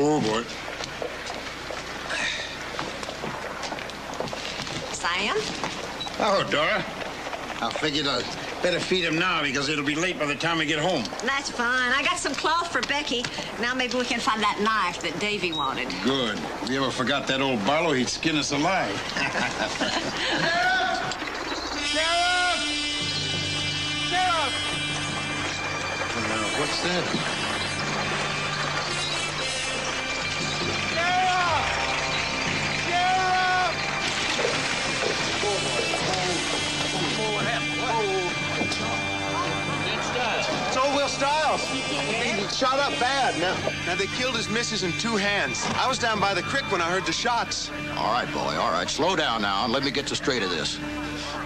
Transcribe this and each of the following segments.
Oh, boy. Sam? Oh, Dora. I figured I'd better feed him now because it'll be late by the time we get home. That's fine. I got some cloth for Becky. Now maybe we can find that knife that Davy wanted. Good. If we ever forgot that old Barlow, he'd skin us alive. Sheriff! Sheriff! What's that? It's old Will Stiles. He shot up bad. Now they killed his missus in 2 hands. I was down by the creek when I heard the shots. All right, boy, all right. Slow down now and let me get the straight of this.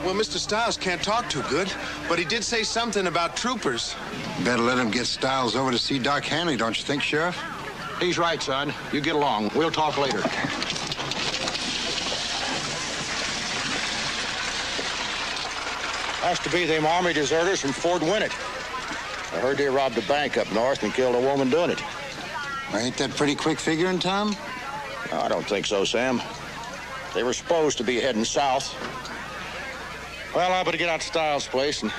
Well, Mr. Stiles can't talk too good, but he did say something about troopers. Better let him get Stiles over to see Doc Hanley, don't you think, Sheriff? He's right, son. You get along. We'll talk later. Has to be them Army deserters from Fort Winnet. I heard they robbed a bank up north and killed a woman doing it. Ain't that pretty quick figuring, Tom? No, I don't think so, Sam. They were supposed to be heading south. Well, I better get out to Stiles' place and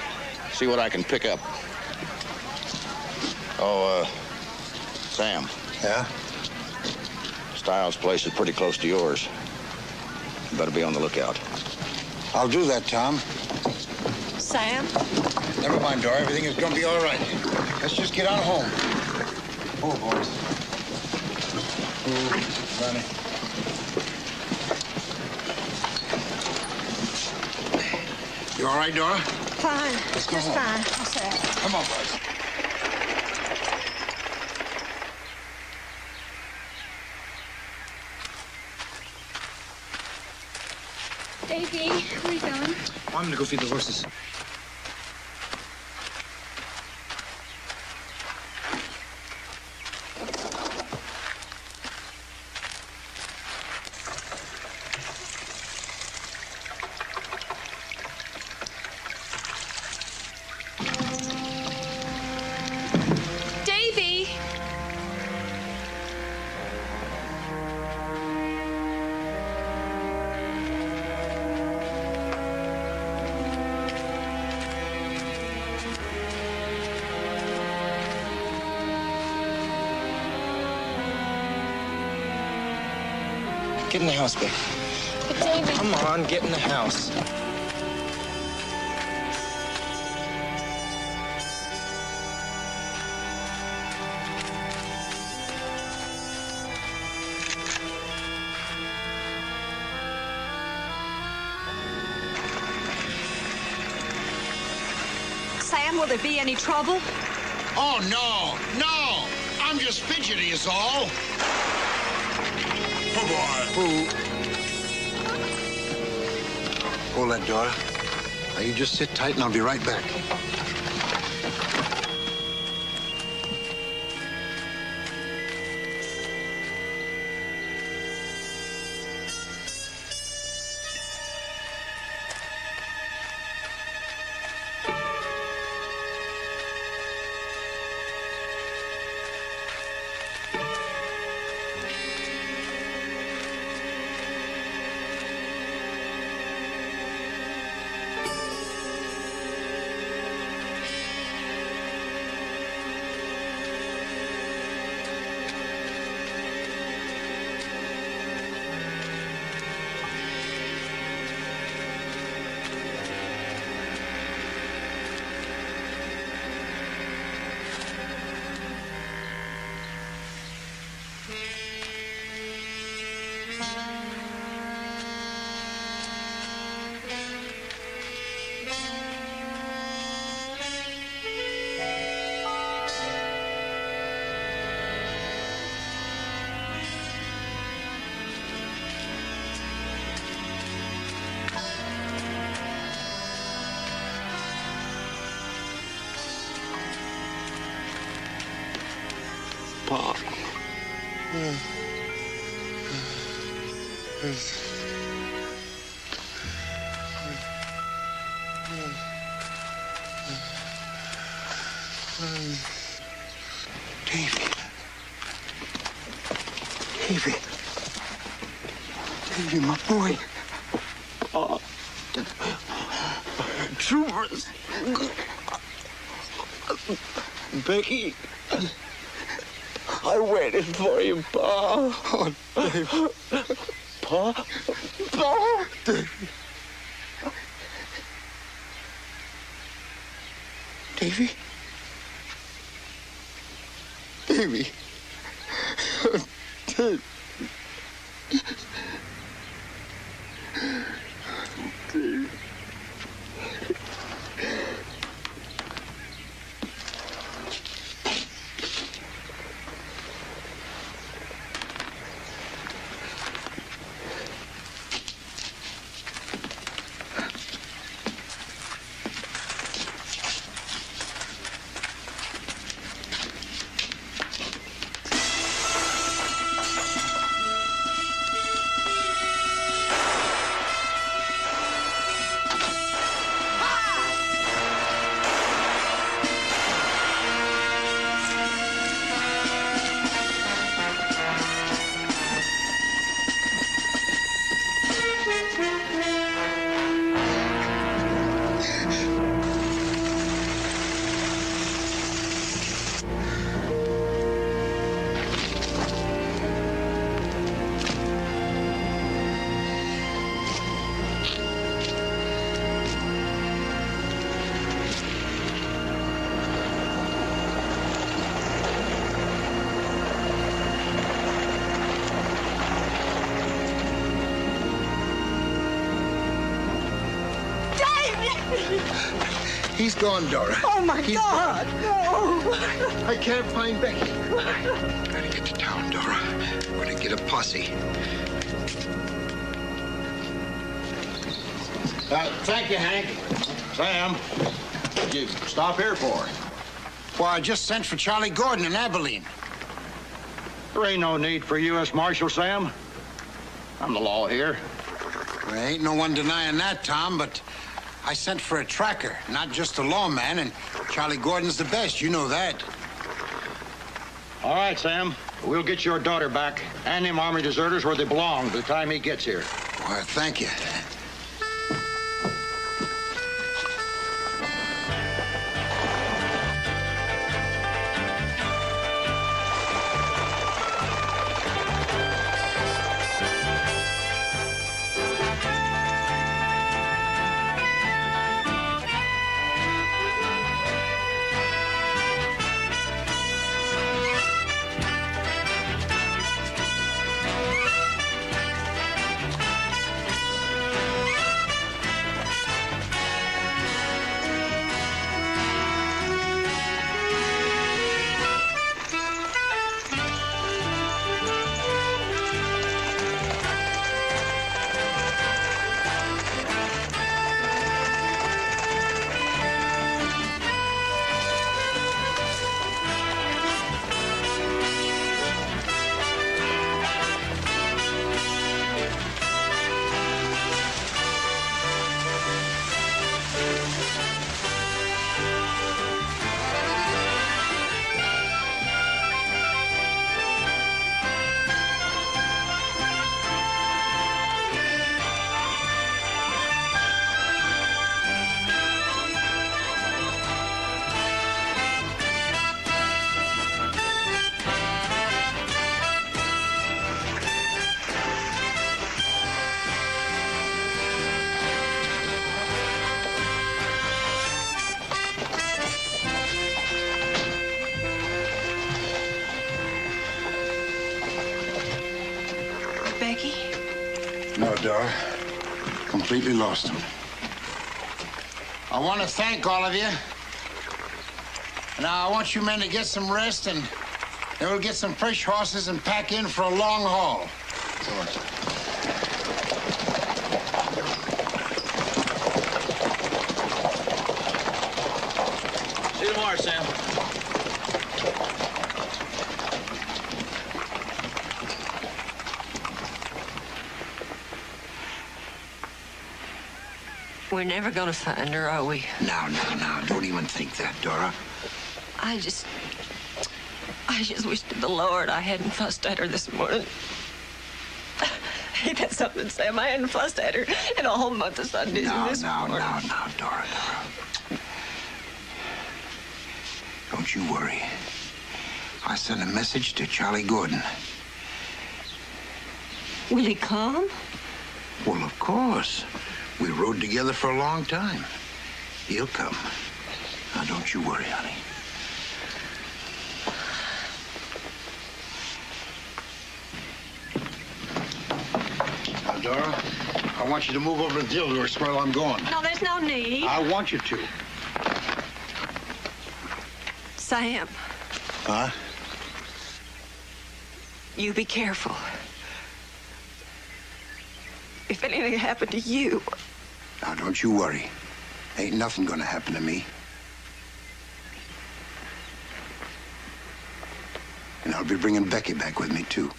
see what I can pick up. Oh, Sam. Yeah? Stiles' place is pretty close to yours. You better be on the lookout. I'll do that, Tom. Sam? Never mind, Dora. Everything is gonna be all right. Let's just get on home. Oh, boys. Oh, Ronnie. You all right, Dora? Fine. Let's go Just home. fine. I'll say. Come on, boys. Davy, where are you going? I'm gonna go feed the horses. Davy! Get in the house, babe. But Davy... Come on, get in the house. Sam, will there be any trouble? Oh, no. No. I'm just fidgety is all. Oh, boy. Hold that, Dora. Now, you just sit tight, and I'll be right back. Pa. Davy. Davy. Davy, my boy. Oh. Troopers. Becky. I waited for you, Pa. Oh, Davy. Pa? Pa? Davy. Davy? Davy. Davy. He's gone, Dora. Oh, my God, no. I can't find Becky. Gotta get to town, Dora. We're gonna get a posse. Thank you, Hank. Sam, what'd you stop here for? Well, I just sent for Charlie Gordon in Abilene. There ain't no need for U.S. Marshal, Sam. I'm the law here. There ain't no one denying that, Tom, but I sent for a tracker, not just a lawman, and Charlie Gordon's the best. You know that. All right, Sam. We'll get your daughter back and them army deserters where they belong by the time he gets here. Well, thank you. Becky? No, Dora. Completely lost him. I want to thank all of you. Now, I want you men to get some rest, and then we'll get some fresh horses and pack in for a long haul. See you tomorrow, Sam. We're never going to find her, are we? Now, don't even think that, Dora. I just wish to the Lord I hadn't fussed at her this morning. Ain't that something, Sam? I hadn't fussed at her in a whole month of Sundays. No, this morning. Dora. Don't you worry. I sent a message to Charlie Gordon. Will he come? Well, of course. We rode together for a long time. He'll come. Now, don't you worry, honey. Now, Dora, I want you to move over to the Dildor's while I'm gone. No, there's no need. I want you to. Sam, Huh? you be careful. If anything happened to you, Now, don't you worry. Ain't nothing gonna happen to me. And I'll be bringing Becky back with me, too.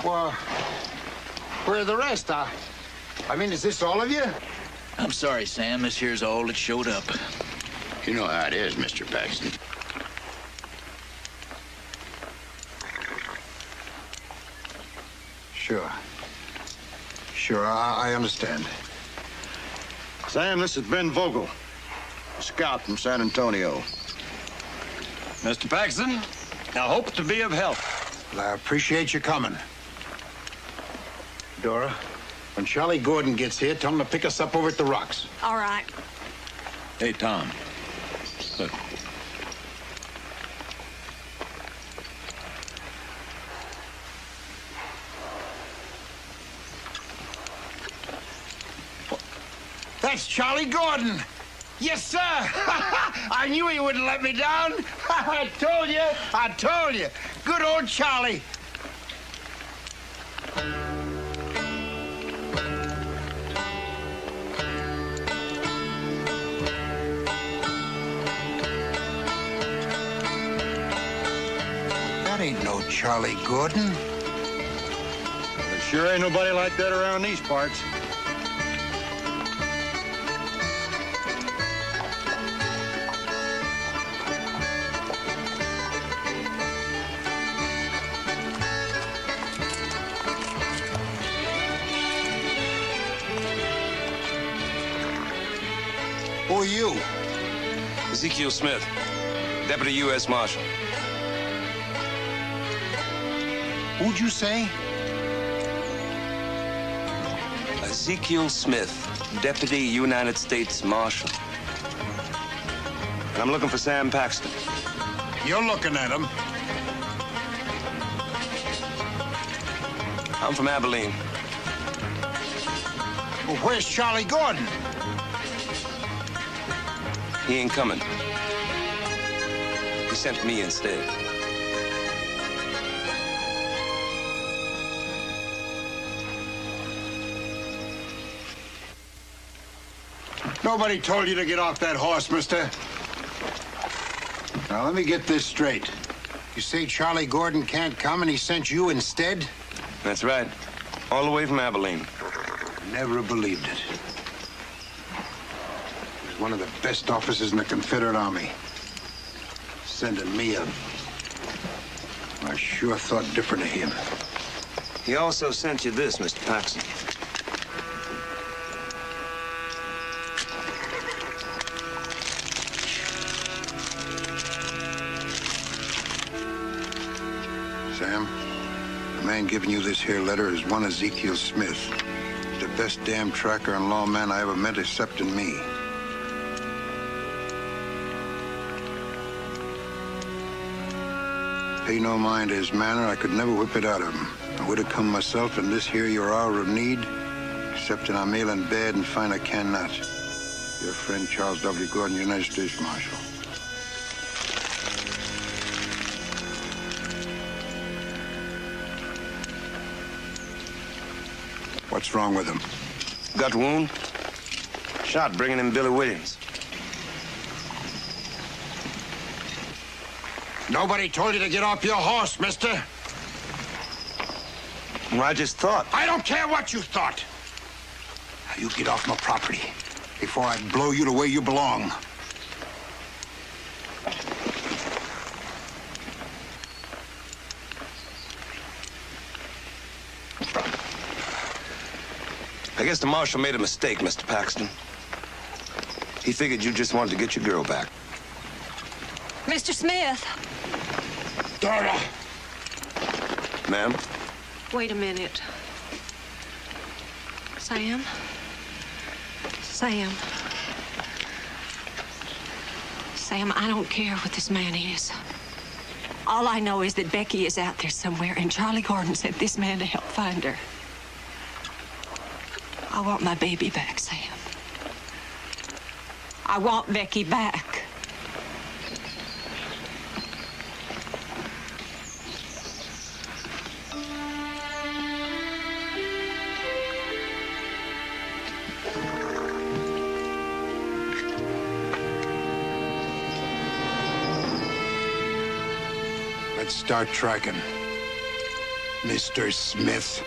Well, where are the rest? I mean, is this all of you? I'm sorry, Sam. This here's all that showed up. You know how it is, Mr. Paxton. Sure, I understand. Sam, this is Ben Vogel, a scout from San Antonio. Mr. Paxton, I hope to be of help. Well, I appreciate you coming. Dora, when Charlie Gordon gets here, tell him to pick us up over at the rocks. all right. Hey, Tom. Look. That's Charlie Gordon. Yes, sir. I knew he wouldn't let me down. I told you. Good old Charlie. That ain't no Charlie Gordon. There sure ain't nobody like that around these parts. Who are you? Ezekiel Smith, Deputy U.S. Marshal. Who'd you say? Ezekiel Smith, Deputy United States Marshal. And I'm looking for Sam Paxton. You're looking at him. I'm from Abilene. Well, where's Charlie Gordon? He ain't coming. He sent me instead. Nobody told you to get off that horse, mister. Now, let me get this straight. You say Charlie Gordon can't come and he sent you instead? That's right. All the way from Abilene. Never believed it. He's one of the best officers in the Confederate Army. Sending me up. I sure thought different of him. He also sent you this, Mr. Paxton. Sam, the man giving you this here letter is one Ezekiel Smith. The best damn tracker and lawman I ever met except in me. Pay no mind to his manner, I could never whip it out of him. I would have come myself in this here your hour of need, except that I'm ill in bed and find I cannot. Your friend Charles W. Gordon, United States Marshal. What's wrong with him? Got wound? Shot bringing in Billy Williams. Nobody told you to get off your horse, mister. Well, I just thought. I don't care what you thought. Now, you get off my property before I blow you the way you belong. I guess the marshal made a mistake, Mr. Paxton. He figured you just wanted to get your girl back. Mr. Smith. Dora! Ma'am? Wait a minute. Sam? Sam. Sam, I don't care what this man is. All I know is that Becky is out there somewhere, and Charlie Gordon sent this man to help find her. I want my baby back, Sam. I want Becky back. Let's start tracking. Mr. Smith.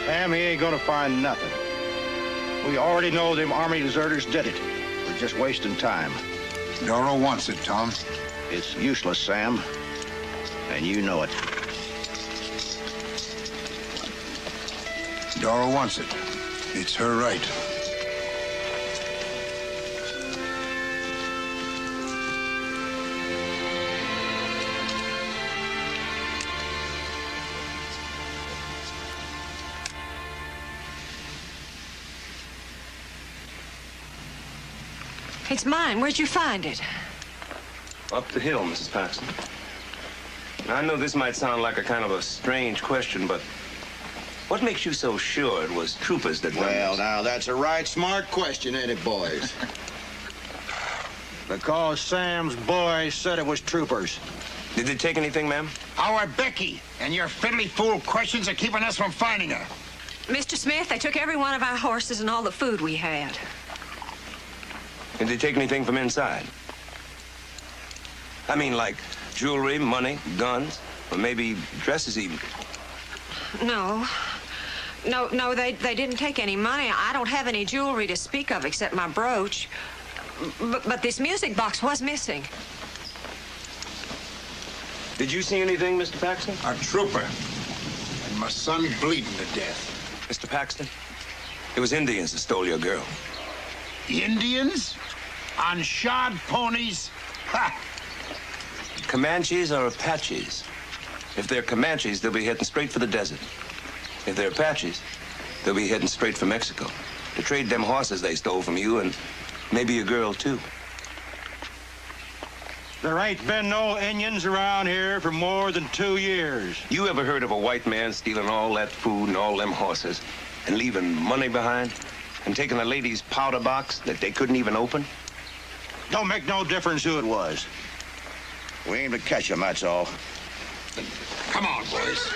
Sam, he ain't gonna find nothing. We already know them army deserters did it. We're just wasting time. Dora wants it, Tom. It's useless, Sam. And you know it. Dora wants it. It's her right. It's mine. Where'd you find it? Up the hill, Mrs. Paxton. Now, I know this might sound like a kind of a strange question, but what makes you so sure it was troopers that done Well, this? now, that's a right smart question, ain't it, boys? Because Sam's boys said it was troopers. Did they take anything, ma'am? Our Becky, and your fiddly fool questions are keeping us from finding her. Mr. Smith, they took every one of our horses and all the food we had. Did they take anything from inside? I mean, like jewelry, money, guns, or maybe dresses even. No. No, they didn't take any money. I don't have any jewelry to speak of except my brooch. But this music box was missing. Did you see anything, Mr. Paxton? A trooper. And my son bleeding to death. Mr. Paxton, it was Indians that stole your girl. Indians? On shod ponies? Ha! Comanches or Apaches? If they're Comanches, they'll be heading straight for the desert. If they're Apaches, they'll be heading straight for Mexico to trade them horses they stole from you and maybe your girl, too. There ain't been no Indians around here for more than 2 years. You ever heard of a white man stealing all that food and all them horses and leaving money behind and taking a lady's powder box that they couldn't even open? Don't make no difference who it was. We aim to catch him, that's all. Come on, boys.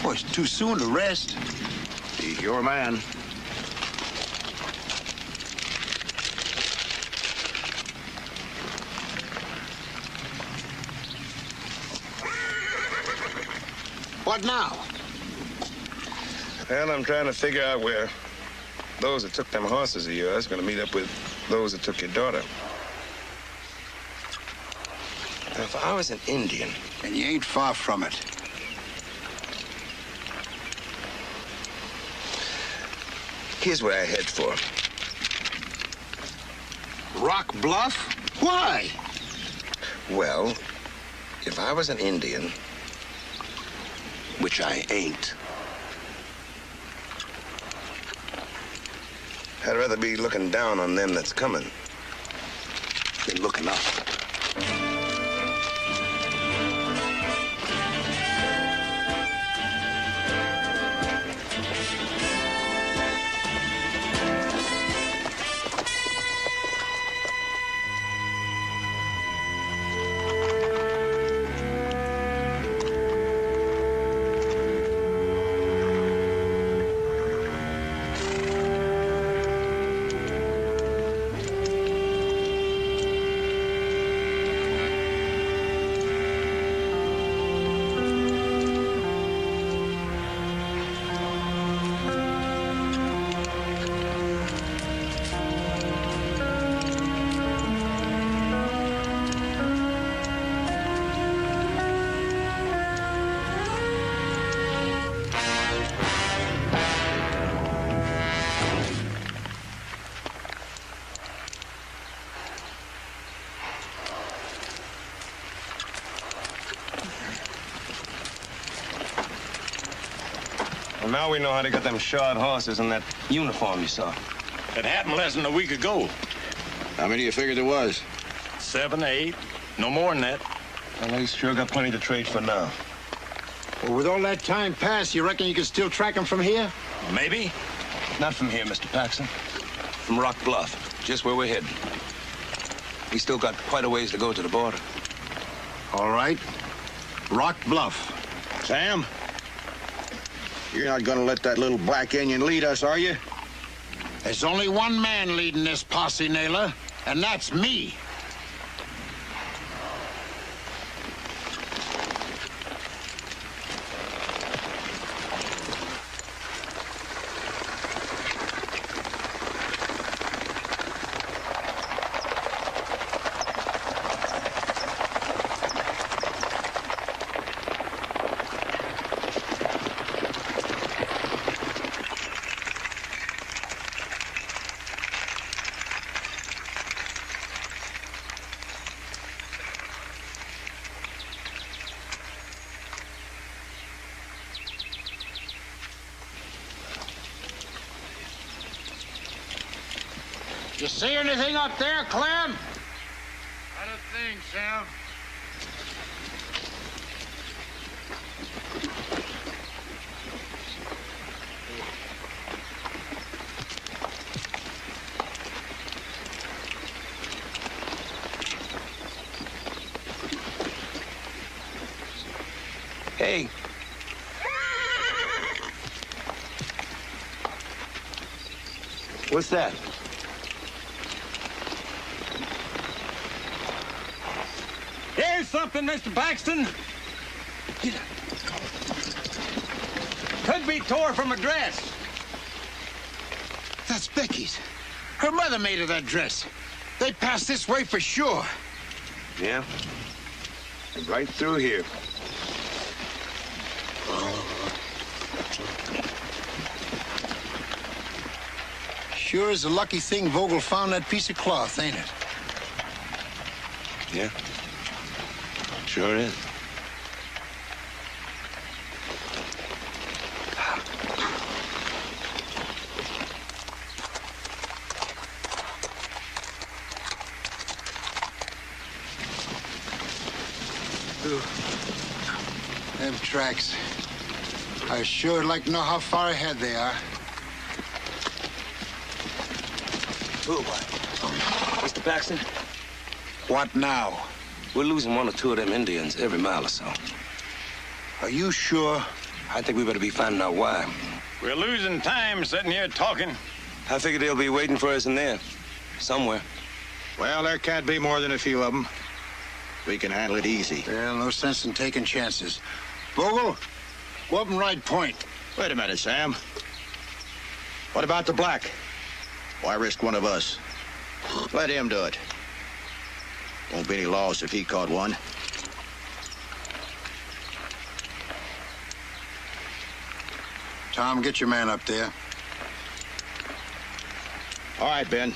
Boy, it's too soon to rest. He's your man. What now? Well, I'm trying to figure out where those that took them horses of yours are going to meet up with those that took your daughter. Now, if I was an Indian... And you ain't far from it. Here's where I head for. Rock Bluff? Why? Well, if I was an Indian, which I ain't, I'd rather be looking down on them that's coming than looking up. Well, now we know how to get them shod horses in that uniform you saw. It happened less than a week ago. How many you figured there was? 7, 8. No more than that. Well, he's sure got plenty to trade for now. Well, with all that time passed, you reckon you can still track them from here? Maybe. Not from here, Mr. Paxton. From Rock Bluff, just where we're heading. We still got quite a ways to go to the border. All right. Rock Bluff. Sam? You're not gonna let that little black Indian lead us, are you? There's only one man leading this posse, Naylor, and that's me. You see anything up there, Clem? Not a thing, Sam. Hey. What's that? Here's something, Mr. Paxton. Could be tore from a dress. That's Becky's. Her mother made her that dress. They passed this way for sure. Yeah. Right through here. Sure is a lucky thing Vogel found that piece of cloth, ain't it? Yeah. Sure is. Them tracks. I sure would like to know how far ahead they are. Mr. Paxton, What now? we're losing one or two of them Indians every mile or so. Are you sure? I think we better be finding out why. We're losing time sitting here talking. I figure they'll be waiting for us in there. Somewhere. Well, there can't be more than a few of them. We can handle it easy. Well, no sense in taking chances. Vogel, go up and ride point. Wait a minute, Sam. What about the black? Why risk one of us? Let him do it. Won't be any loss if he caught one. Tom, get your man up there. All right, Ben.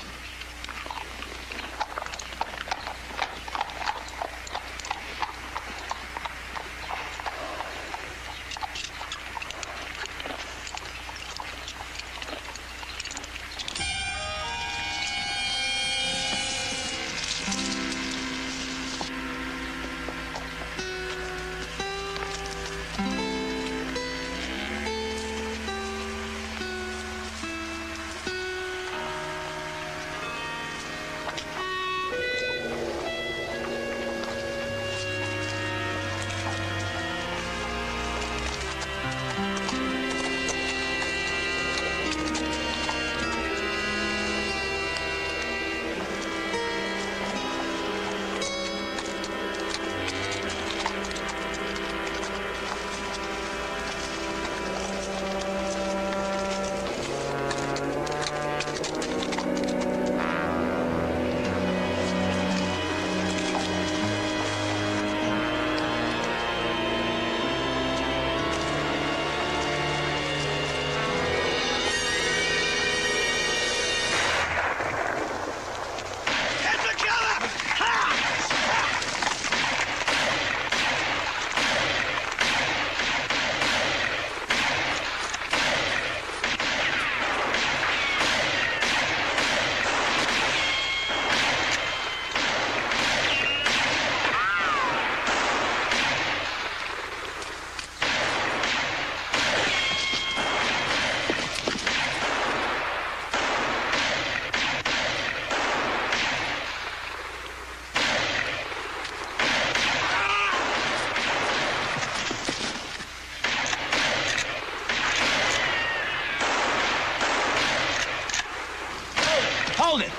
Hold it!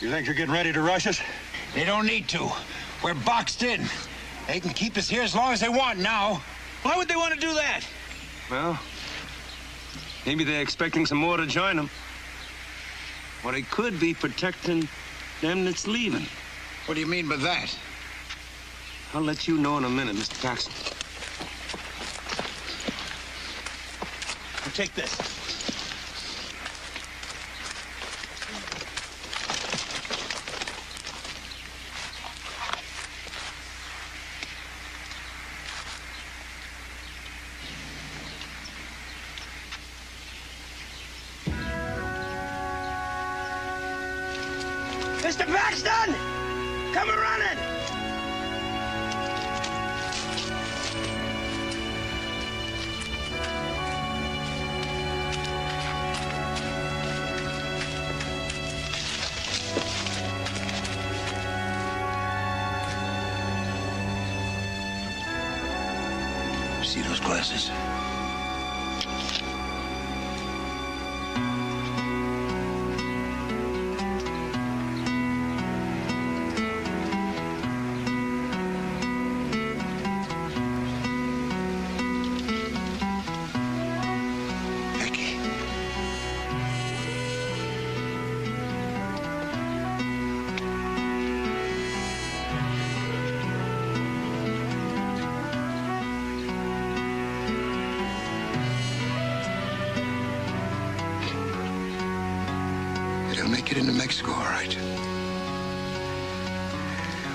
You think you're getting ready to rush us? They don't need to. We're boxed in. They can keep us here as long as they want now. Why would they want to do that? Well, maybe they're expecting some more to join them. Or they could be protecting them that's leaving. What do you mean by that? I'll let you know in a minute, Mr. Paxton. Take this. Mr. Paxton! Come running! See those glasses? They'll make it into Mexico, all right.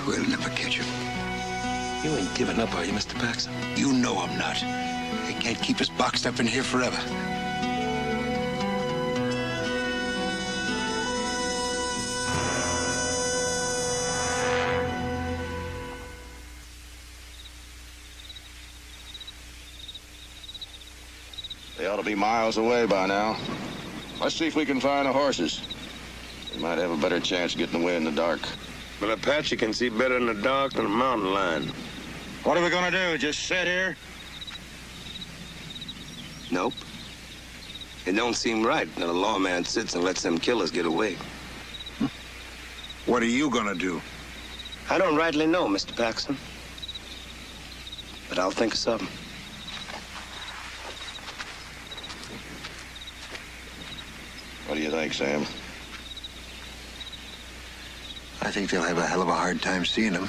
We'll never catch him. You ain't giving up, are you, Mr. Paxton? You know I'm not. They can't keep us boxed up in here forever. They ought to be miles away by now. Let's see if we can find the horses. We might have a better chance of getting away in the dark. But Apache can see better in the dark than a mountain lion. What are we gonna do? Just sit here? Nope. It don't seem right that a lawman sits and lets them killers get away. What are you gonna do? I don't rightly know, Mr. Paxton. But I'll think of something. What do you think, Sam? I think they'll have a hell of a hard time seeing him.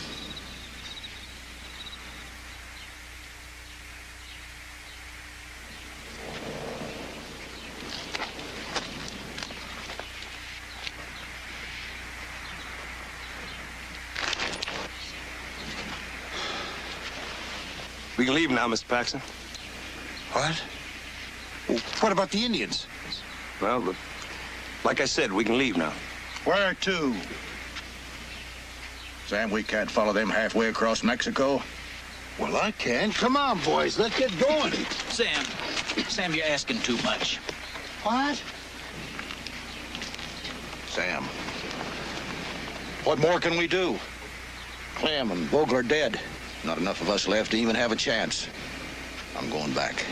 We can leave now, Mr. Paxton. What? What about the Indians? Well, but like I said, we can leave now. Where to? Sam, we can't follow them halfway across Mexico. Well, I can. Come on, boys. Let's get going. Sam, you're asking too much. What? Sam, what more can we do? Clem and Vogel are dead. Not enough of us left to even have a chance. I'm going back.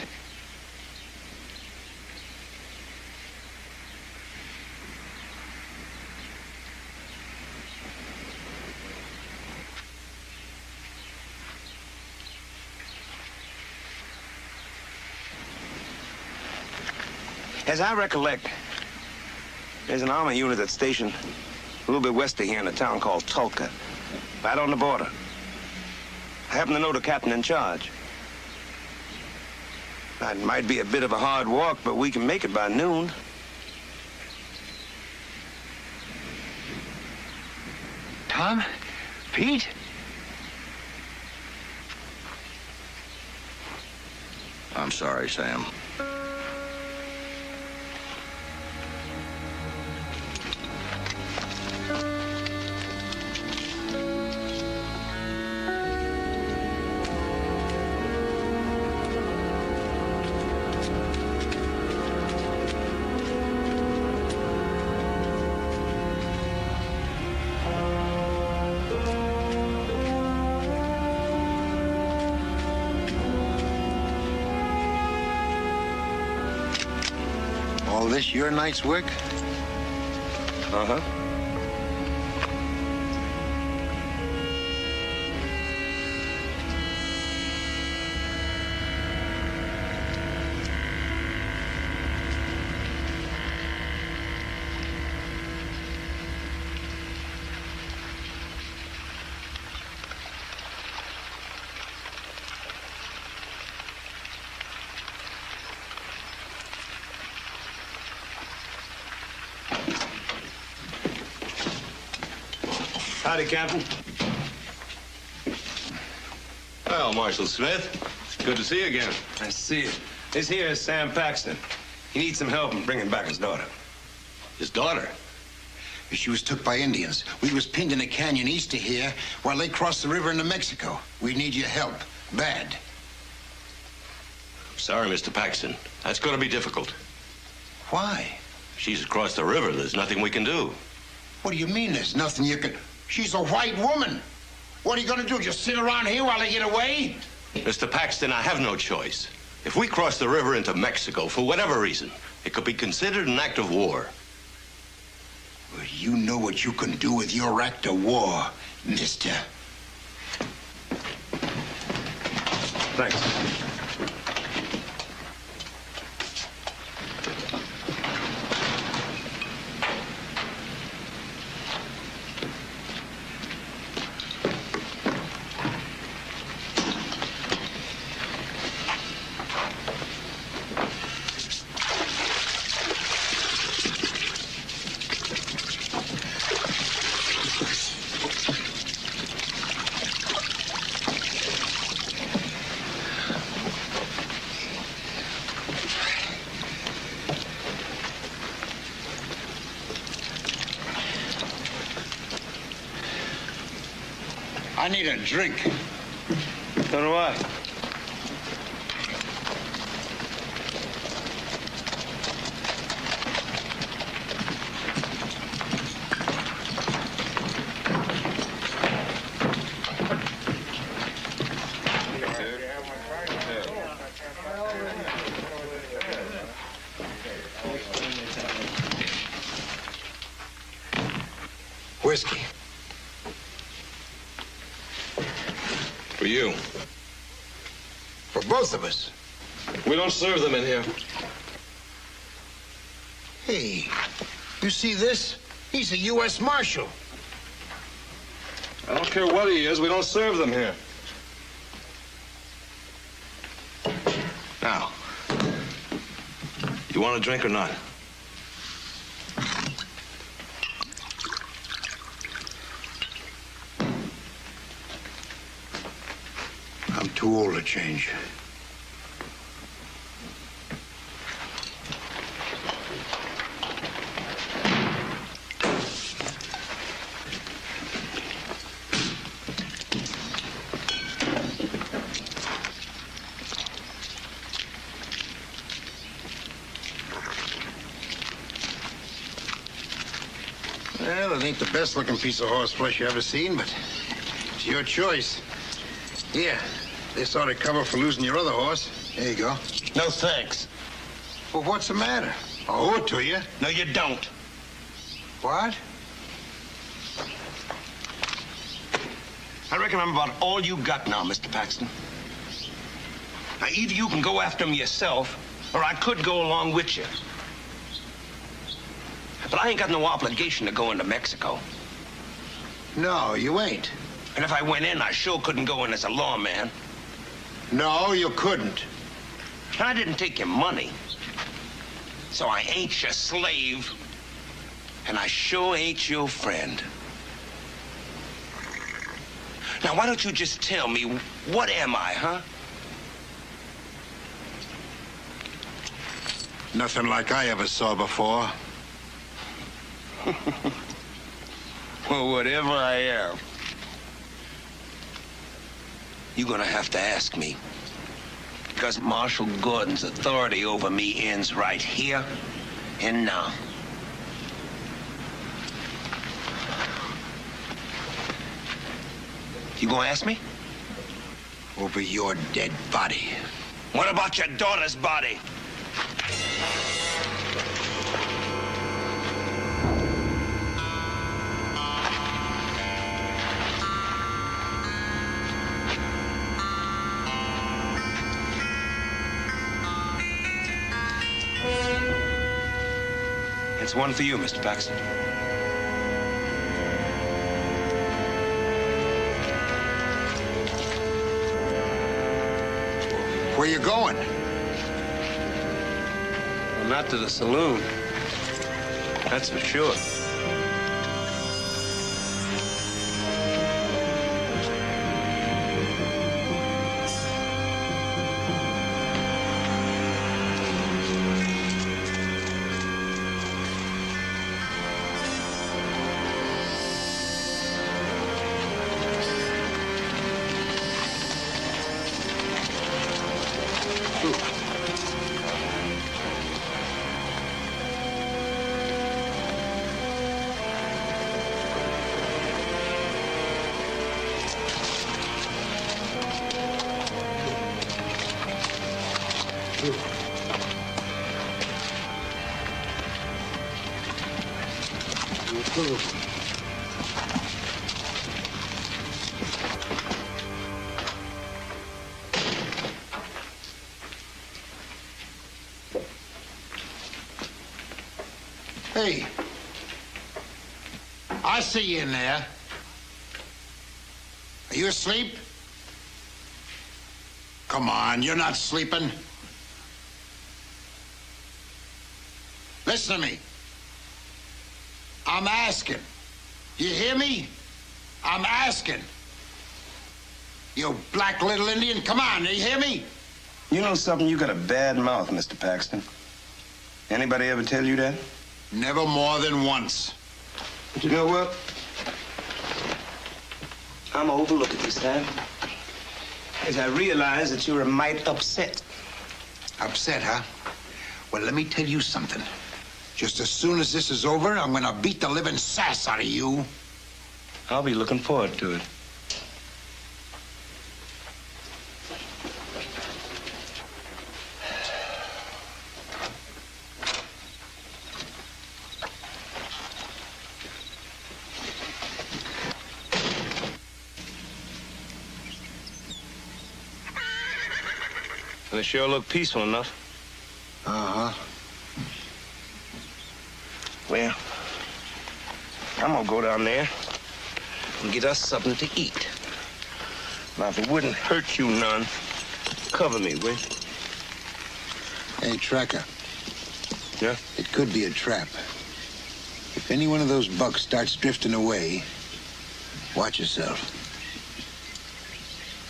As I recollect, there's an army unit that's stationed a little bit west of here in a town called Tulca, right on the border. I happen to know the captain in charge. It might be a bit of a hard walk, but we can make it by noon. Tom? Pete? I'm sorry, Sam. All this your night's work? Uh-huh. Howdy, Captain. Well, Marshal Smith, good to see you again. I see it. This here is Sam Paxton. He needs some help in bringing back his daughter. His daughter? She was took by Indians. We was pinned in a canyon east of here while they crossed the river into Mexico. We need your help. Bad. Sorry, Mr. Paxton. That's going to be difficult. Why? She's across the river. There's nothing we can do. What do you mean there's nothing you can... She's a white woman. What are you gonna do, just sit around here while they get away? Mr. Paxton, I have no choice. If we cross the river into Mexico, for whatever reason, it could be considered an act of war. Well, you know what you can do with your act of war, mister. Thanks. I need a drink. So do I. Whiskey. For you. For both of us. We don't serve them in here. Hey, you see this? He's a U.S. Marshal. I don't care what he is, we don't serve them here. Now, you want a drink or not? I'm too old to change. Well, it ain't the best-looking piece of horse flesh you ever seen, but it's your choice. Here, this ought to cover for losing your other horse. There you go. No thanks. Well, what's the matter? I'll owe it to you. No, you don't. What? I reckon I'm about all you got now, Mr. Paxton. Now, either you can go after him yourself, or I could go along with you. But I ain't got no obligation to go into Mexico. No, you ain't. And if I went in, I sure couldn't go in as a lawman. No, you couldn't. And I didn't take your money. So I ain't your slave. And I sure ain't your friend. Now, why don't you just tell me, what am I, huh? Nothing like I ever saw before. Well, whatever I am, you're gonna have to ask me. Because Marshal Gordon's authority over me ends right here and now. You gonna ask me? Over your dead body. What about your daughter's body? It's one for you, Mr. Paxton. Where you going? Well, not to the saloon. That's for sure. Hey. I see you in there. Are you asleep? Come on, you're not sleeping. Listen to me. I'm asking. You hear me? I'm asking. You black little Indian, come on, you hear me? You know something? You got a bad mouth, Mr. Paxton. Anybody ever tell you that? Never more than once. But you know what? I'm gonna overlook it this time. As I realize that you're a mite upset. Upset, huh? Well, let me tell you something. Just as soon as this is over, I'm gonna beat the living sass out of you. I'll be looking forward to it. They sure look peaceful enough. Uh-huh. Well, I'm gonna go down there and get us something to eat. Now, if it wouldn't hurt you none, cover me, will you? Hey, Tracker. Yeah? It could be a trap. If any one of those bucks starts drifting away, watch yourself.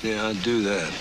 Yeah, I'll do that.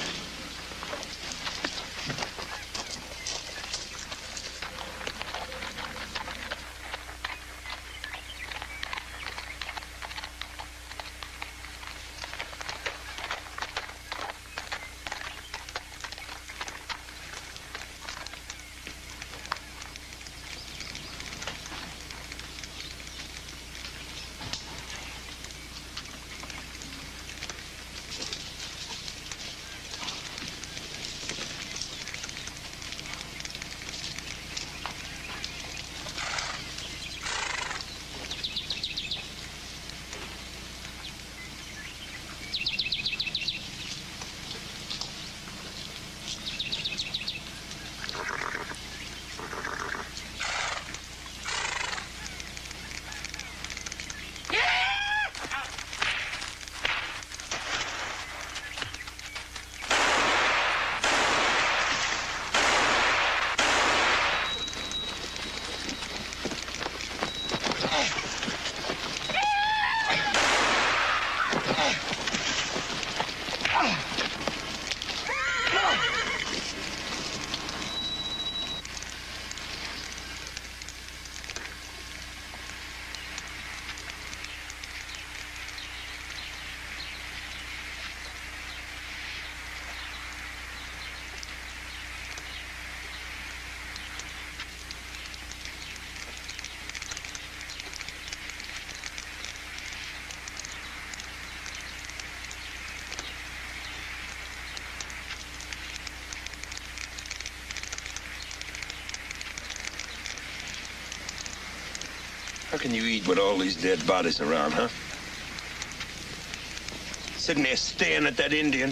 How can you eat with all these dead bodies around, huh? Sitting there staring at that Indian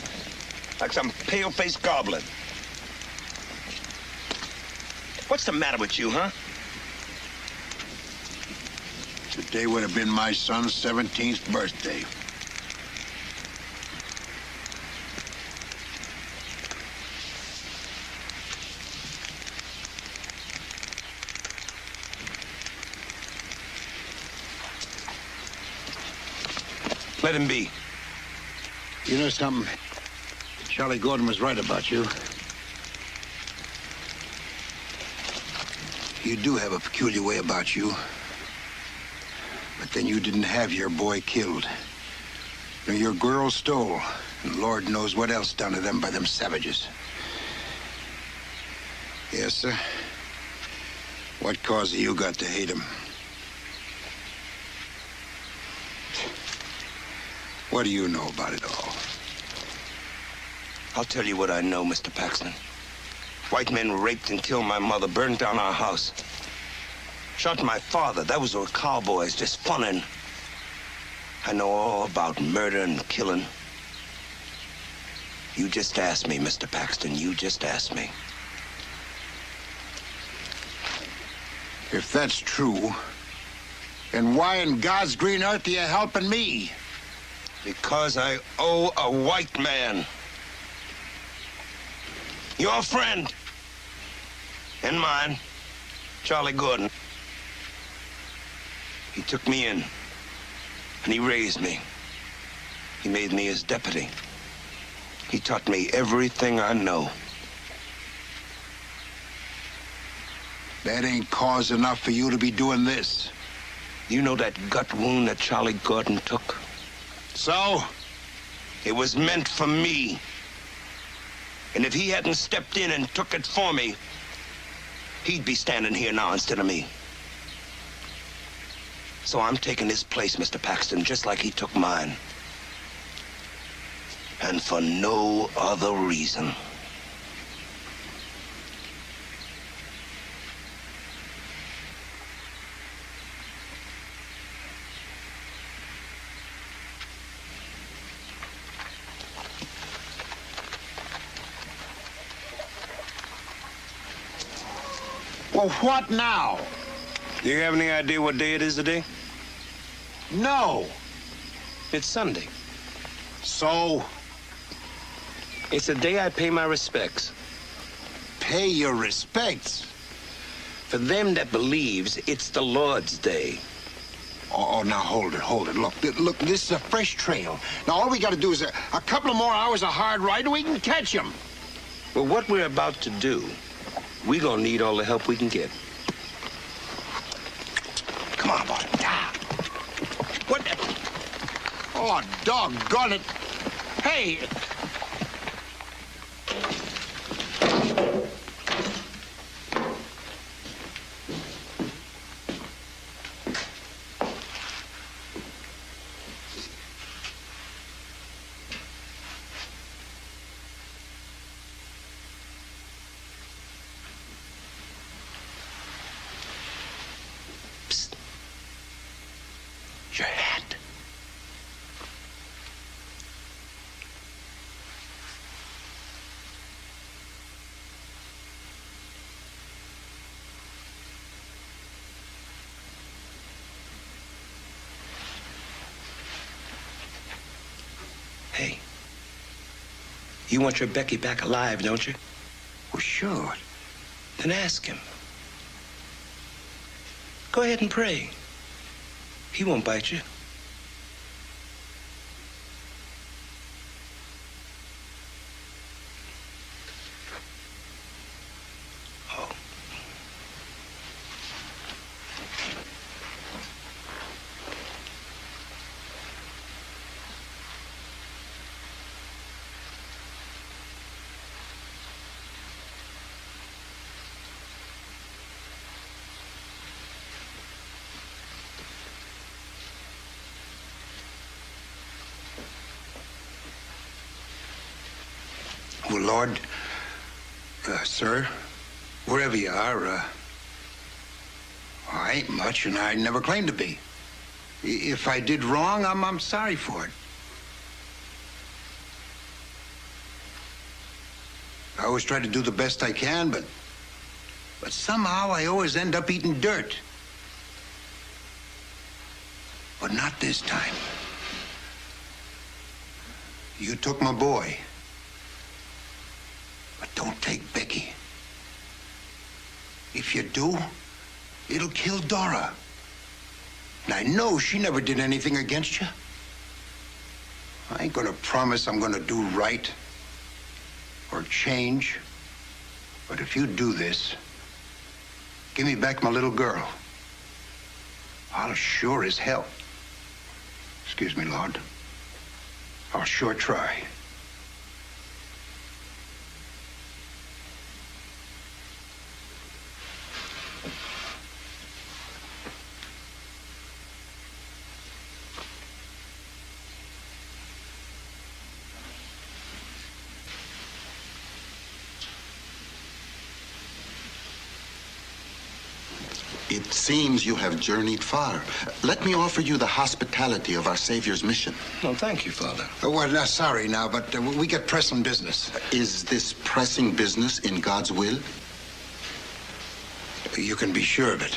like some pale-faced goblin. What's the matter with you, huh? Today would have been my son's 17th birthday. Let him be. You know something? Charlie Gordon was right about you. You do have a peculiar way about you. But then you didn't have your boy killed. Nor your girl stole. And Lord knows what else done to them by them savages. Yes, sir. What cause have you got to hate him? What do you know about it all? I'll tell you what I know, Mr. Paxton. White men raped and killed my mother, burned down our house. Shot my father. That was what cowboys just funning. I know all about murder and killing. You just asked me, Mr. Paxton. You just asked me. If that's true, then why in God's green earth are you helping me? Because I owe a white man. Your friend. And mine. Charlie Gordon. He took me in. And he raised me. He made me his deputy. He taught me everything I know. That ain't cause enough for you to be doing this. You know that gut wound that Charlie Gordon took? So? It was meant for me. And if he hadn't stepped in and took it for me, he'd be standing here now instead of me. So I'm taking his place, Mr. Paxton, just like he took mine. And for no other reason. Well, what now? Do you have any idea what day it is today? No. It's Sunday. So? It's the day I pay my respects. Pay your respects. For them that believes, it's the Lord's day. Oh, now hold it. Look, this is a fresh trail. Now, all we got to do is a couple of more hours of hard ride and we can catch him. Well, what we're about to do, we're gonna need all the help we can get. Come on, boy. What? Oh, doggone it. Hey. Your hat. Hey, you want your Becky back alive, don't you? Well, sure. Then ask him. Go ahead and pray. He won't bite you. Oh. Well, Lord, sir, wherever you are, I ain't much, and I never claimed to be. If I did wrong, I'm sorry for it. I always try to do the best I can, but somehow I always end up eating dirt. But not this time. You took my boy. But don't take Becky. If you do, it'll kill Dora. And I know she never did anything against you. I ain't gonna promise I'm gonna do right or change. But if you do this, give me back my little girl. I'll sure as hell. Excuse me, Lord. I'll sure try. It seems you have journeyed far. Let me offer you the hospitality of our Savior's mission. No, thank you, Father. Well, sorry now, but we got pressing business. Is this pressing business in God's will? You can be sure of it.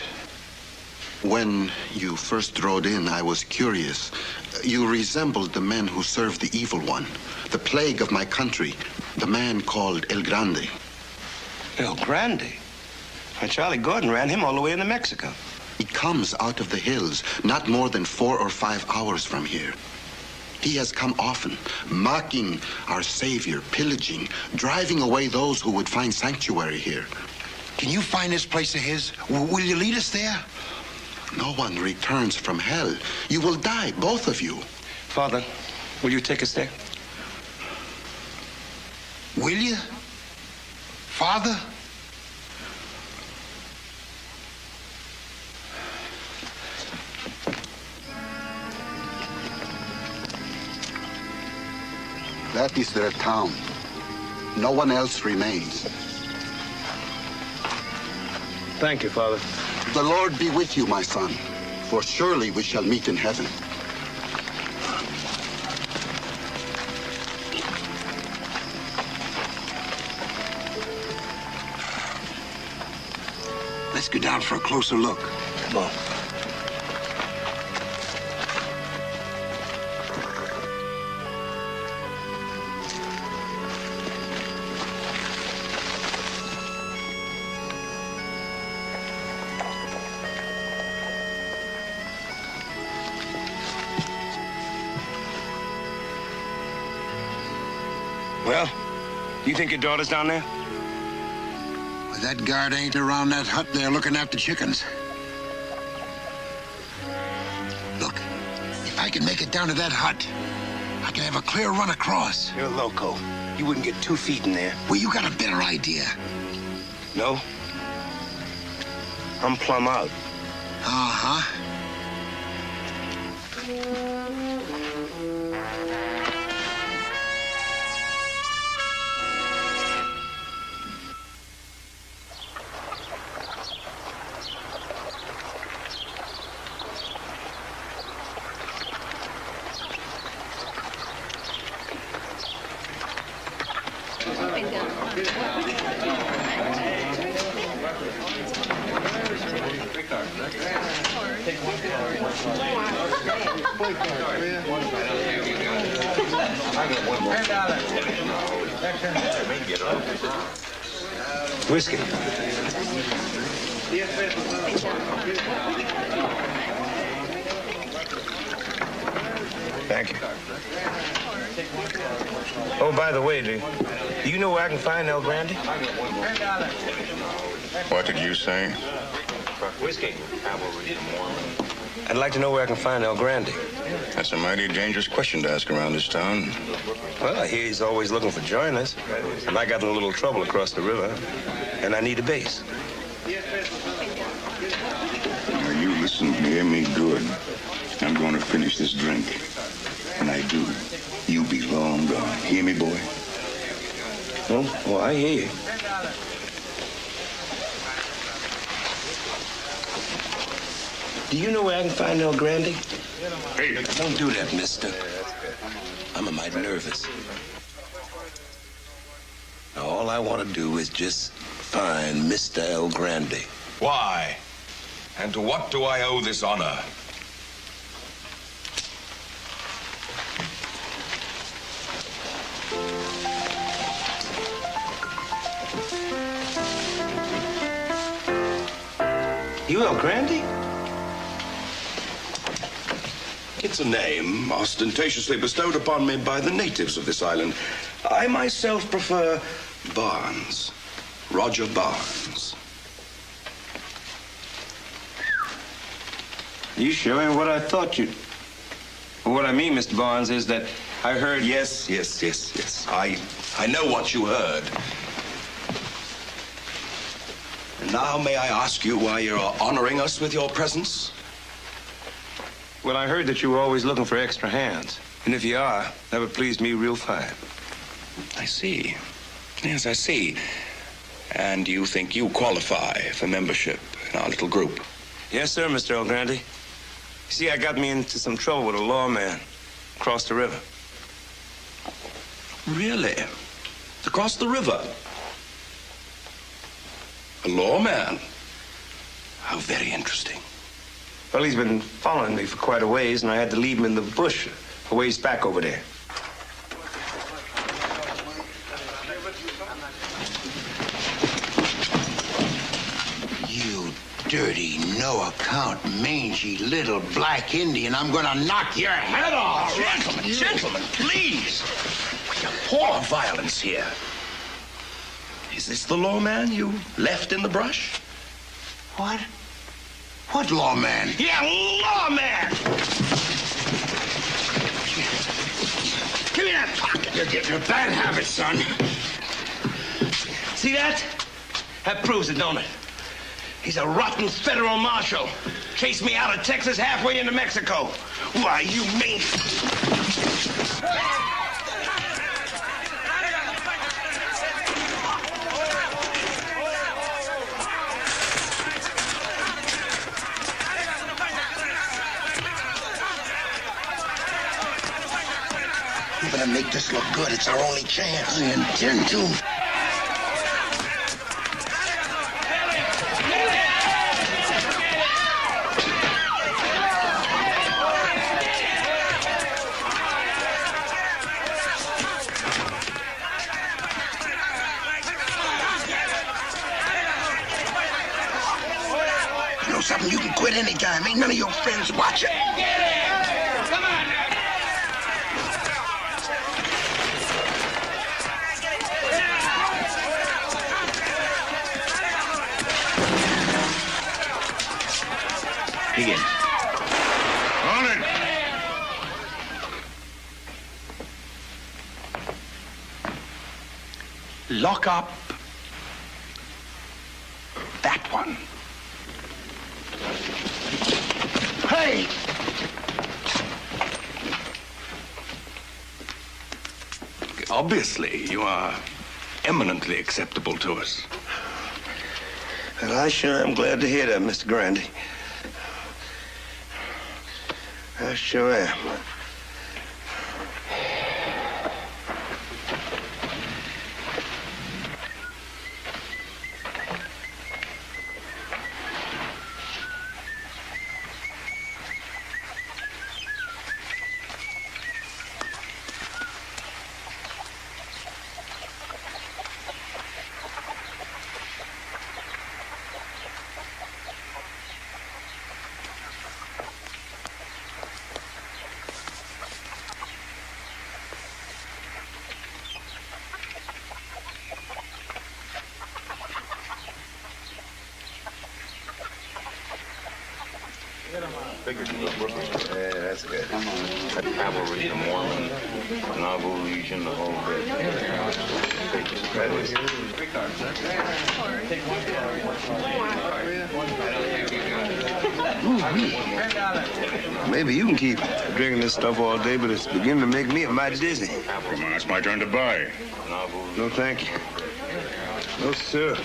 When you first rode in, I was curious. You resembled the men who served the evil one, the plague of my country, the man called El Grande. El Grande? Why, Charlie Gordon ran him all the way into Mexico. He comes out of the hills, not more than 4 or 5 hours from here. He has come often, mocking our Savior, pillaging, driving away those who would find sanctuary here. Can you find this place of his? Will you lead us there? No one returns from hell. You will die, both of you. Father, will you take us there? Will you? Father? That is their town. No one else remains. Thank you, Father. The Lord be with you, my son, for surely we shall meet in heaven. Let's Let's go down for a closer look. Come on. Well, you think your daughter's down there? Well, that guard ain't around that hut there looking after chickens. Look, if I can make it down to that hut, I can have a clear run across. You're loco. You wouldn't get 2 feet in there. Well, you got a better idea. No? I'm plumb out. Uh-huh. Whiskey. Thank you. Oh, by the way, do you know where I can find El Grande? What did you say? Whiskey. I'd like to know where I can find El Grande. That's a mighty dangerous question to ask around this town. Well, I hear he's always looking for joiners. And I got in a little trouble across the river, and I need a base. Now, you listen and hear me good. I'm going to finish this drink. When I do, you be long gone. Hear me, boy? Oh, well, I hear you. Do you know where I can find El Grande? Hey, don't do that, mister. I'm a mite nervous. Now, all I want to do is just find Mr. El Grande. Why? And to what do I owe this honor? You El Grande? It's a name ostentatiously bestowed upon me by the natives of this island. I myself prefer Barnes. Roger Barnes. You sure ain't what I thought you'd... What I mean, Mr. Barnes, is that I heard... Yes. I know what you heard. And now may I ask you why you're honoring us with your presence? Well, I heard that you were always looking for extra hands. And if you are, that would please me real fine. I see. Yes, I see. And you think you qualify for membership in our little group? Yes, sir, Mr. El Grande. You see, I got me into some trouble with a lawman across the river. Really? Across the river? A lawman? How very interesting. Well, he's been following me for quite a ways, and I had to leave him in the bush a ways back over there. You dirty, no-account, mangy little black Indian. I'm gonna knock your head off. Gentlemen, please. You pour violence here. Is this the lawman you left in the brush? What? What lawman? Yeah, lawman! Give me that pocket. You're getting a bad habit, son. See that? That proves it, don't it? He's a rotten federal marshal. Chased me out of Texas halfway into Mexico. Why, you mean... You better make this look good. It's our only chance. I intend to. quit anytime. Ain't none of your friends watching. Come on now. Begin. On it! Lock up that one. Hey! Obviously, you are eminently acceptable to us. Well, I sure am glad to hear that, Mr. Grundy. I sure am. Yeah, that's good. Cavalry, the Mormon, novel region, the whole bit. Maybe you can keep drinking this stuff all day, but it's beginning to make me mighty dizzy. Come on, it's my turn to buy. No, thank you. No, sir.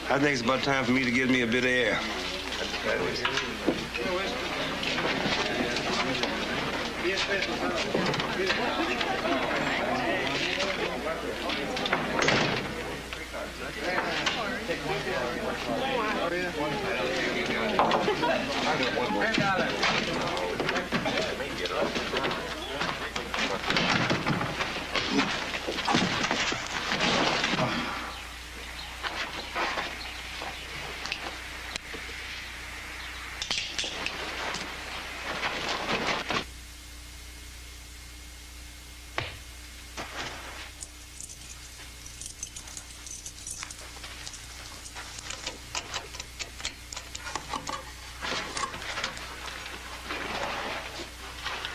I think it's about time for me to get me a bit of air.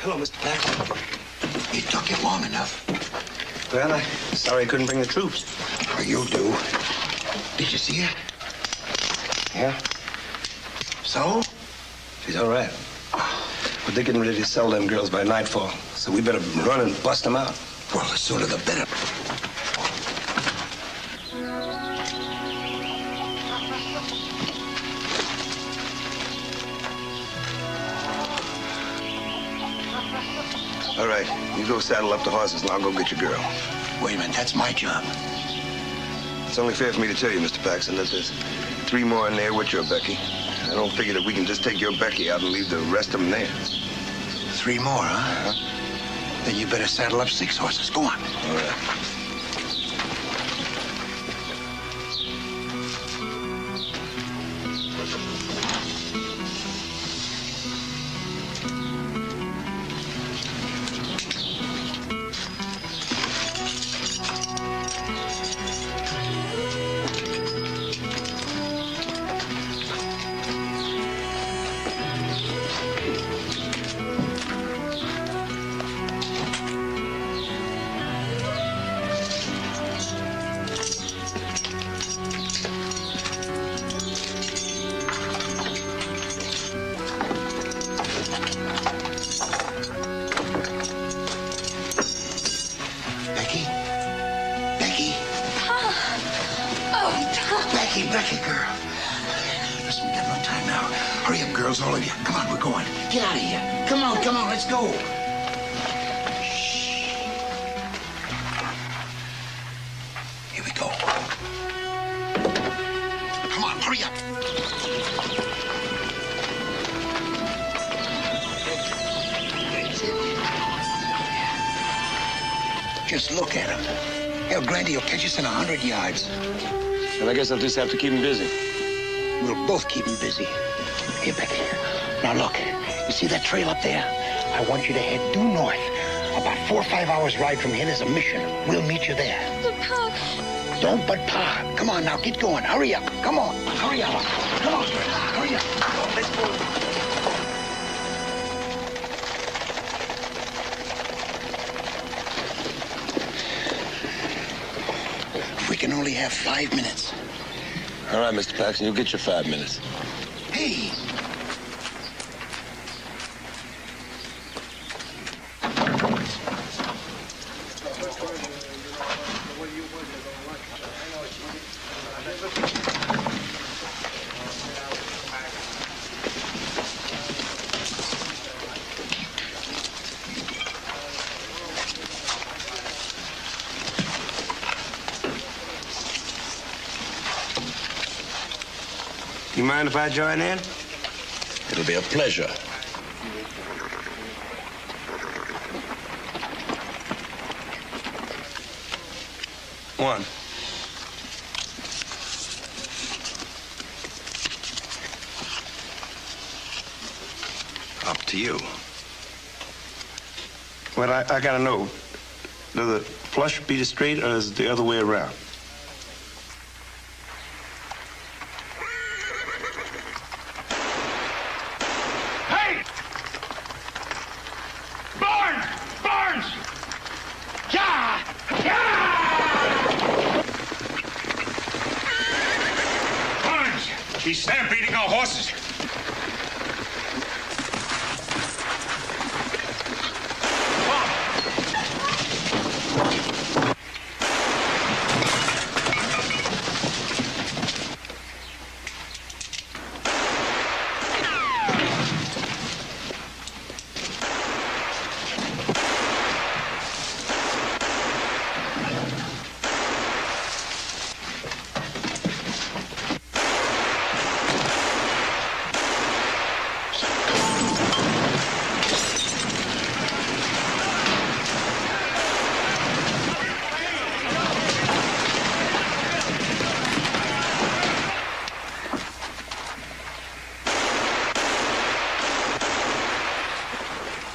Hello, Mr. Paxton. It took you long enough. Well, I'm sorry I couldn't bring the troops. Or you'll do. Did you see her? Yeah? So? She's all right. But they're getting ready to sell them girls by nightfall, so we better run and bust them out. Well, the sooner the better. All right, you go saddle up the horses and I'll go get your girl. Wait a minute, that's my job. It's only fair for me to tell you, Mr. Paxton, that there's 3 more in there with your Becky. I don't figure that we can just take your Becky out and leave the rest of them there. 3 more, huh? Then you better saddle up 6 horses. Go on. All right. Becky, girl. Listen, we got no time now. Hurry up, girls, all of you. Come on, we're going. Get out of here. Come on, let's go. Shh. Here we go. Come on, hurry up. Just look at him. Hell, Grandy will catch us in 100 yards. And I guess I'll just have to keep him busy. We'll both keep him busy. Here, Becky. Now look, you see that trail up there? I want you to head due north. About 4 or 5 hours ride from here, there's a mission. We'll meet you there. But Pa... Don't but Pa. Come on now, get going. Hurry up. Come on. Hurry up. Come on. Hurry up. Let's go. If we can only have 5 minutes. All right, Mr. Paxton, you'll get your 5 minutes. Hey. You mind if I join in? It'll be a pleasure. One. Up to you. Well, I gotta know, does the flush beat it straight or is it the other way around? Hey! Barnes! Barnes! Yeah! Barnes! He's stampeding our horses.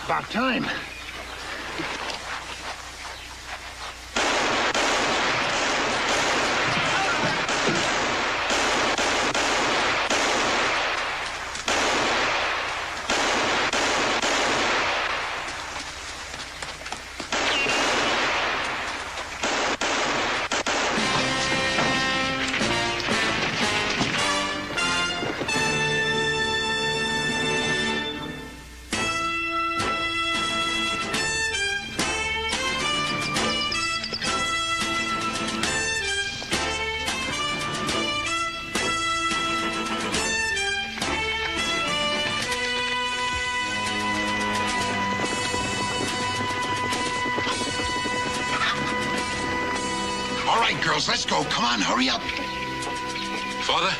About time. All right, girls, let's go. Come on, hurry up. Father,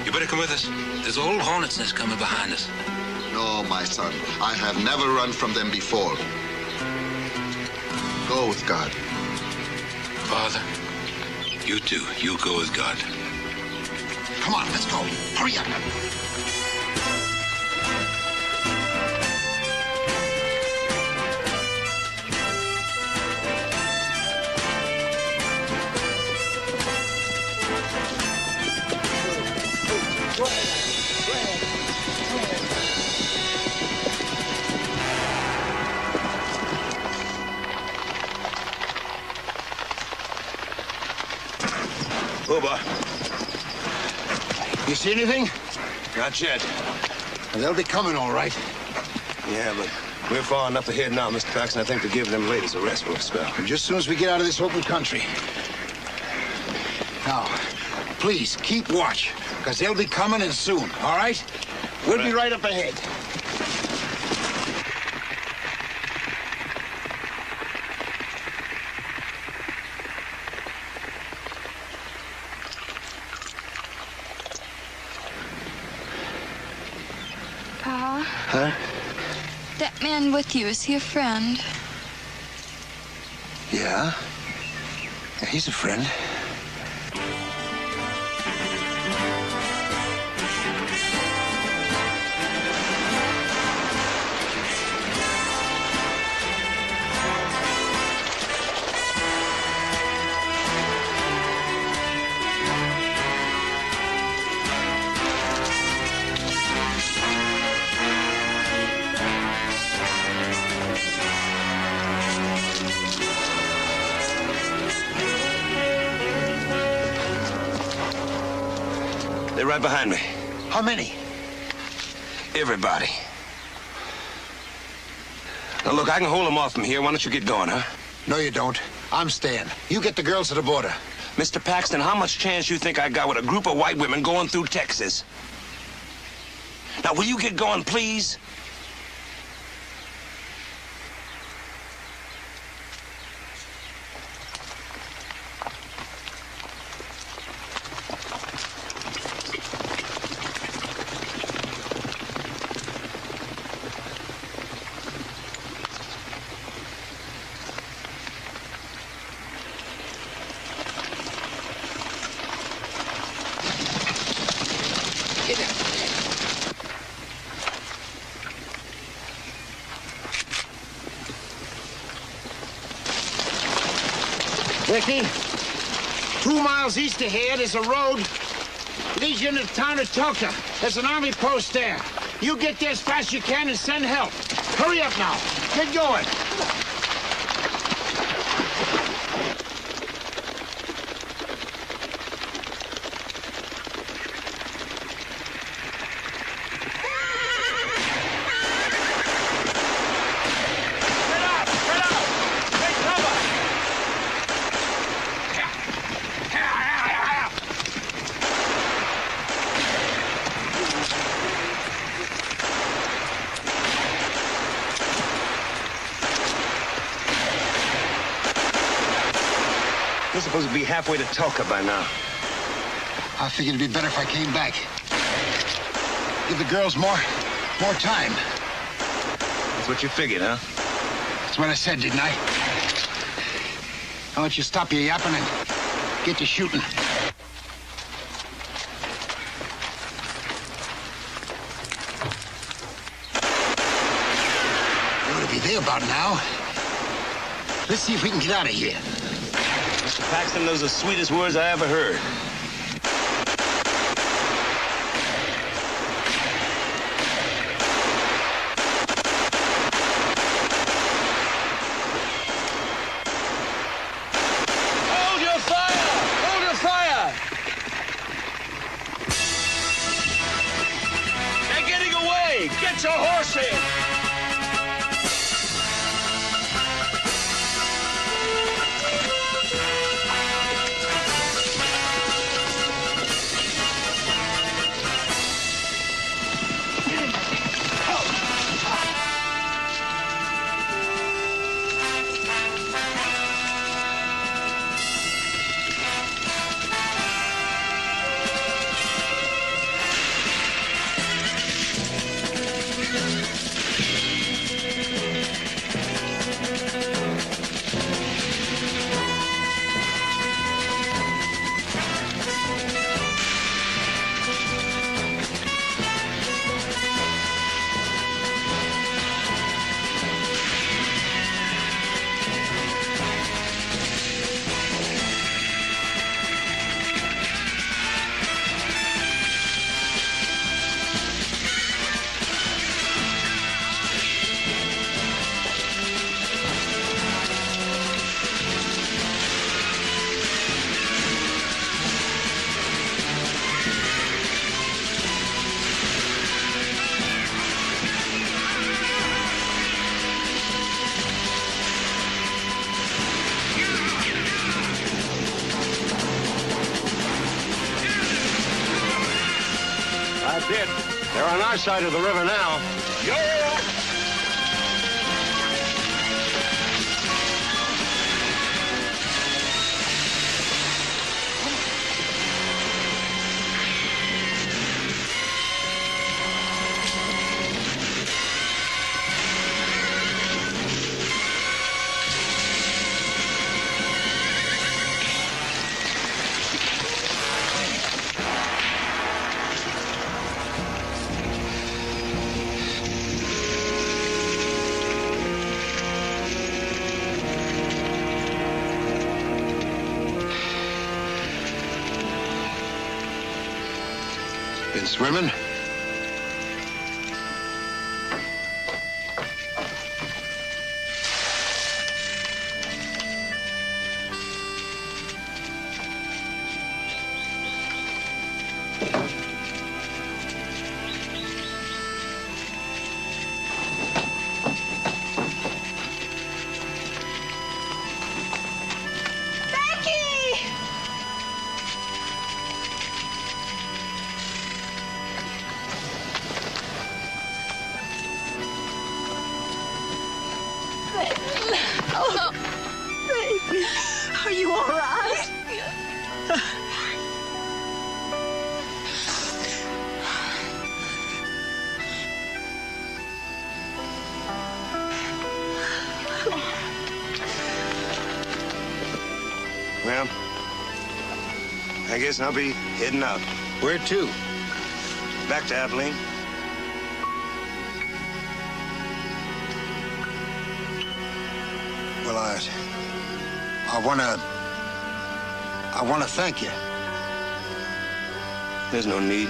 you better come with us. There's a whole hornet's nest coming behind us. No, my son. I have never run from them before. Go with God. Father, you too. You go with God. Come on, let's go. Hurry up. Booba. You see anything? Not yet. They'll be coming, all right. Yeah, but we're far enough ahead now, Mr. Paxton. I think to give them ladies a rest for a spell. And just as soon as we get out of this open country. Now, please, keep watch, because they'll be coming and soon, all right? We'll be right up ahead. Pa, Huh? that man with you, is he a friend? Yeah? Yeah, he's a friend. They're right behind me. How many? Everybody. Now, look, I can hold them off from here. Why don't you get going, huh? No, you don't. I'm staying. You get the girls to the border. Mr. Paxton, how much chance you think I got with a group of white women going through Texas? Now, will you get going, please? Ricky, 2 miles east of here, there's a road leads you into the town of Tulsa. There's an army post there. You get there as fast as you can and send help. Hurry up now. Get going. We're supposed to be halfway to Tulsa by now. I figured it'd be better if I came back. Give the girls more time. That's what you figured, huh? That's what I said, didn't I? I'll let you stop your yapping and get to shooting. You ought to be there about now. Let's see if we can get out of here. Mr. Paxton, those are the sweetest words I ever heard. Hold your fire! Hold your fire! They're getting away! Get your horse in! That's it. They're on our side of the river now. Yo! Been swimming? Oh, baby. Are you all right? Well, I guess I'll be heading out. Where to? Back to Abilene. Well, I wanna thank you. There's no need.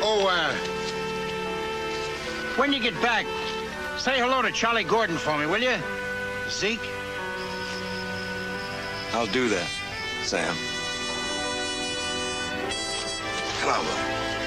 Oh, when you get back, say hello to Charlie Gordon for me, will you? Zeke? I'll do that, Sam. Come on, buddy.